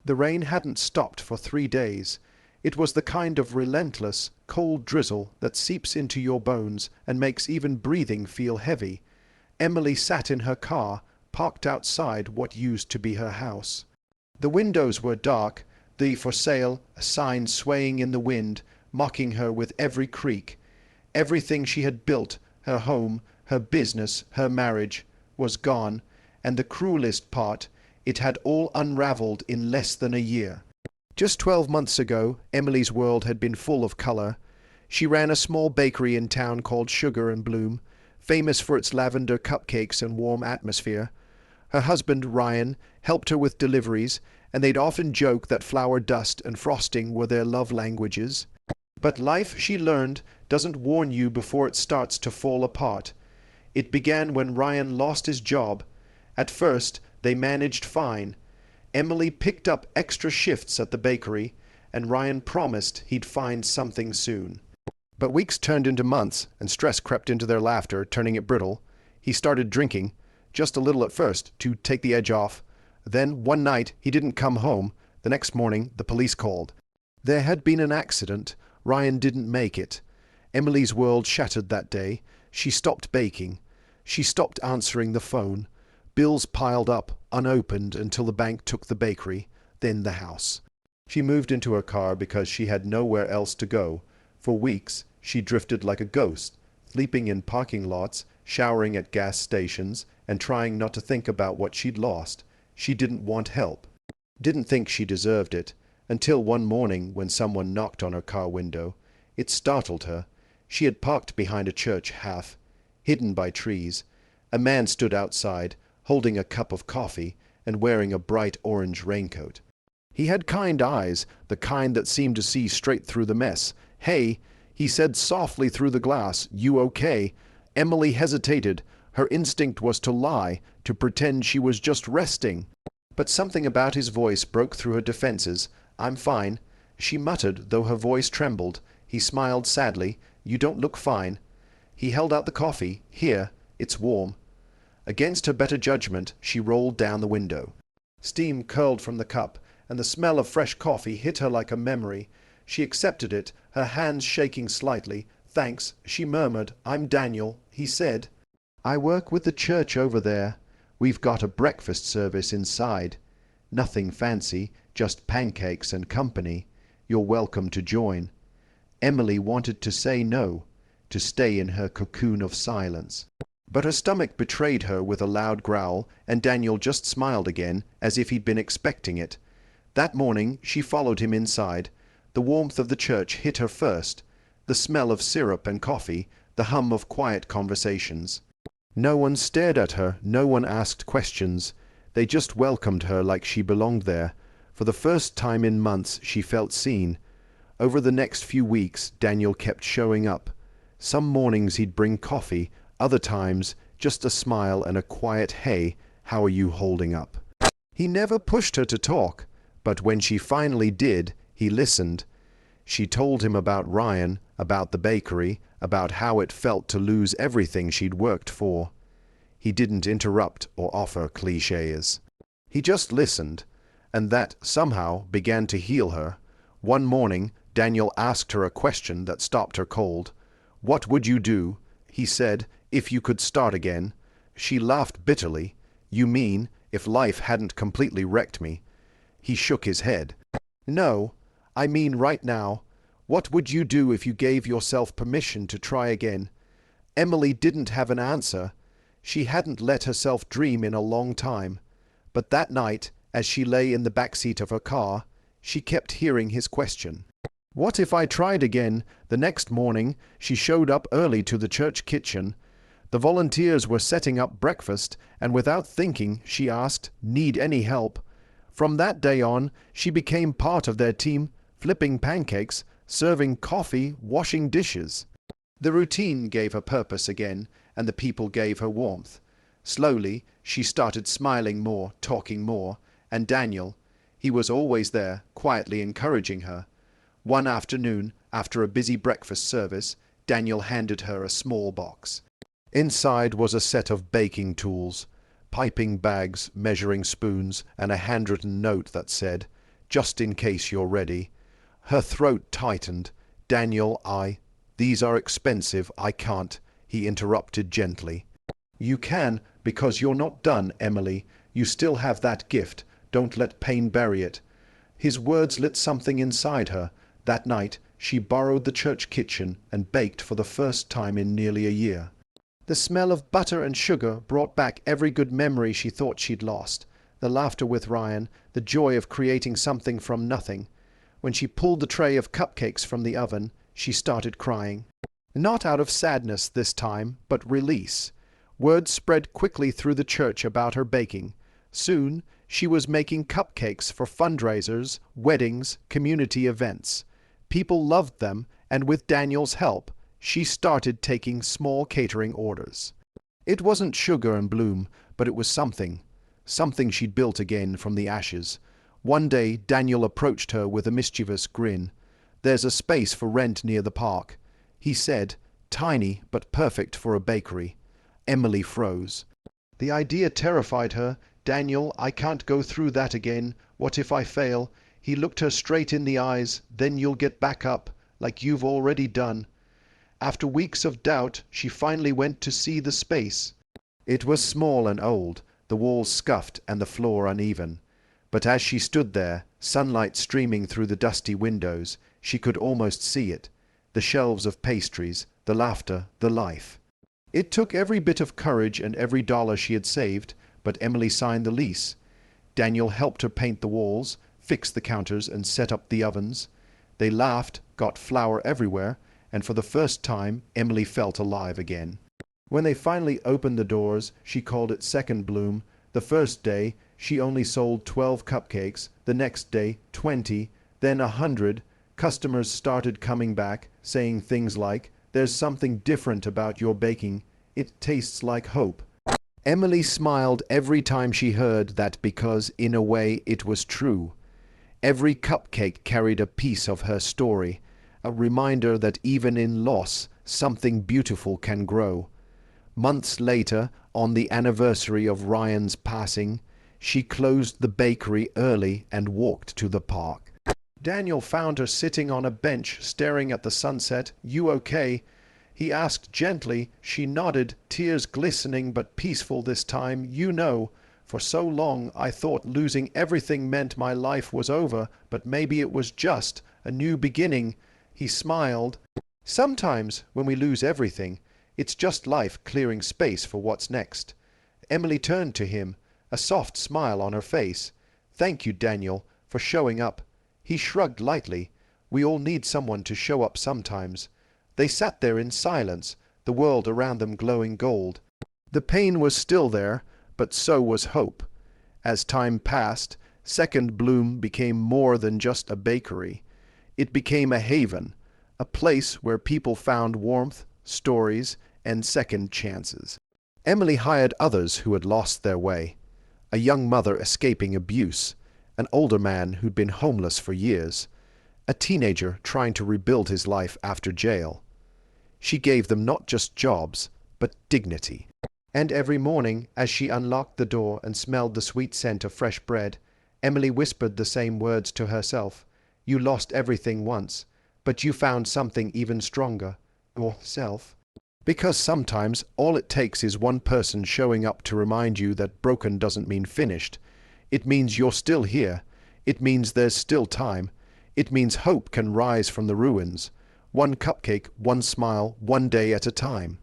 The rain hadn't stopped for 3 days. It was the kind of relentless, cold drizzle that seeps into your bones and makes even breathing feel heavy. Emily sat in her car, parked outside what used to be her house. The windows were dark, the "For Sale" sign swaying in the wind, mocking her with every creak. Everything she had built, her home, her business, her marriage, was gone, and the cruelest part, it had all unravelled in less than a year. Just 12 months ago, Emily's world had been full of colour. She ran a small bakery in town called Sugar and Bloom, famous for its lavender cupcakes and warm atmosphere. Her husband, Ryan, helped her with deliveries, and they'd often joke that flour dust and frosting were their love languages. But life, she learned, doesn't warn you before it starts to fall apart. It began when Ryan lost his job. At first, they managed fine. Emily picked up extra shifts at the bakery, and Ryan promised he'd find something soon. But weeks turned into months, and stress crept into their laughter, turning it brittle. He started drinking, just a little at first, to take the edge off. Then, one night, he didn't come home. The next morning, the police called. There had been an accident. Ryan didn't make it. Emily's world shattered that day. She stopped baking. She stopped answering the phone. Bills piled up, unopened, until the bank took the bakery, then the house. She moved into her car because she had nowhere else to go. For weeks, she drifted like a ghost, sleeping in parking lots, showering at gas stations, and trying not to think about what she'd lost. She didn't want help. Didn't think she deserved it, until one morning when someone knocked on her car window. It startled her. She had parked behind a church half, hidden by trees. A man stood outside, holding a cup of coffee and wearing a bright orange raincoat. He had kind eyes, the kind that seemed to see straight through the mess. "Hey," he said softly through the glass, "you okay?" Emily hesitated. Her instinct was to lie, to pretend she was just resting. But something about his voice broke through her defenses. "I'm fine," she muttered, though her voice trembled. He smiled sadly. "You don't look fine." He held out the coffee. "Here, it's warm." Against her better judgment, she rolled down the window. Steam curled from the cup, and the smell of fresh coffee hit her like a memory. She accepted it, her hands shaking slightly. "Thanks," she murmured. "I'm Daniel," he said. "I work with the church over there. We've got a breakfast service inside. Nothing fancy, just pancakes and company. You're welcome to join." Emily wanted to say no, to stay in her cocoon of silence. But her stomach betrayed her with a loud growl, and Daniel just smiled again, as if he'd been expecting it. That morning she followed him inside. The warmth of the church hit her first, the smell of syrup and coffee, the hum of quiet conversations. No one stared at her, no one asked questions. They just welcomed her like she belonged there. For the first time in months she felt seen. Over the next few weeks Daniel kept showing up. Some mornings he'd bring coffee, other times just a smile and a quiet "Hey, how are you holding up?" He never pushed her to talk, but when she finally did, he listened. She told him about Ryan, about the bakery, about how it felt to lose everything she'd worked for. He didn't interrupt or offer clichés. He just listened, and that somehow began to heal her. One morning, Daniel asked her a question that stopped her cold. "What would you do," he said, "if you could start again?" She laughed bitterly. "You mean, if life hadn't completely wrecked me?" He shook his head. "No, I mean right now. What would you do if you gave yourself permission to try again?" Emily didn't have an answer. She hadn't let herself dream in a long time. But that night, as she lay in the back seat of her car, she kept hearing his question. What if I tried again? The next morning, she showed up early to the church kitchen. The volunteers were setting up breakfast, and without thinking, she asked, "Need any help?" From that day on, she became part of their team, flipping pancakes, serving coffee, washing dishes. The routine gave her purpose again, and the people gave her warmth. Slowly, she started smiling more, talking more, and Daniel, he was always there, quietly encouraging her. One afternoon, after a busy breakfast service, Daniel handed her a small box. Inside was a set of baking tools, piping bags, measuring spoons, and a handwritten note that said, just in case you're ready." Her throat tightened. "Daniel, these are expensive. I can't," he interrupted gently. "You can, because you're not done, Emily. You still have that gift. Don't let pain bury it." His words lit something inside her. That night she borrowed the church kitchen and baked for the first time in nearly a year. The smell of butter and sugar brought back every good memory she thought she'd lost. The laughter with Ryan, the joy of creating something from nothing. When she pulled the tray of cupcakes from the oven, she started crying. Not out of sadness this time, but release. Word spread quickly through the church about her baking. Soon she was making cupcakes for fundraisers, weddings, community events. People loved them, and with Daniel's help, she started taking small catering orders. It wasn't sugar and bloom, but it was something she'd built again from the ashes. One day Daniel approached her with a mischievous grin. "There's a space for rent near the park," he said, tiny but perfect for a bakery. Emily froze. The idea terrified her. "Daniel, I can't go through that again. What if I fail?" He looked her straight in the eyes. "Then you'll get back up, like you've already done." After weeks of doubt, she finally went to see the space. It was small and old, the walls scuffed and the floor uneven. But as she stood there, sunlight streaming through the dusty windows, she could almost see it. The shelves of pastries, the laughter, the life. It took every bit of courage and every dollar she had saved, but Emily signed the lease. Daniel helped her paint the walls, fix the counters and set up the ovens. They laughed, got flour everywhere, and for the first time Emily felt alive again. When they finally opened the doors, she called it second bloom. The first day she only sold 12 cupcakes, the next day 20, then 100. Customers started coming back, saying things like, "There's something different about your baking. It tastes like hope." Emily smiled every time she heard that because, in a way, it was true. Every cupcake carried a piece of her story, a reminder that even in loss, something beautiful can grow. Months later, on the anniversary of Ryan's passing, she closed the bakery early and walked to the park. Daniel found her sitting on a bench staring at the sunset. "You okay?" he asked gently. She nodded, tears glistening but peaceful this time. "You know, for so long I thought losing everything meant my life was over, but maybe it was just a new beginning." He smiled. "Sometimes when we lose everything, it's just life clearing space for what's next." Emily turned to him, a soft smile on her face. "Thank you, Daniel, for showing up." He shrugged lightly. "We all need someone to show up sometimes." They sat there in silence, the world around them glowing gold. The pain was still there, but so was hope. As time passed, Second Bloom became more than just a bakery. It became a haven, a place where people found warmth, stories, and second chances. Emily hired others who had lost their way. A young mother escaping abuse, an older man who'd been homeless for years, a teenager trying to rebuild his life after jail. She gave them not just jobs, but dignity. And every morning, as she unlocked the door and smelled the sweet scent of fresh bread, Emily whispered the same words to herself. "You lost everything once, but you found something even stronger, yourself." Because sometimes all it takes is one person showing up to remind you that broken doesn't mean finished. It means you're still here. It means there's still time. It means hope can rise from the ruins. One cupcake, one smile, one day at a time.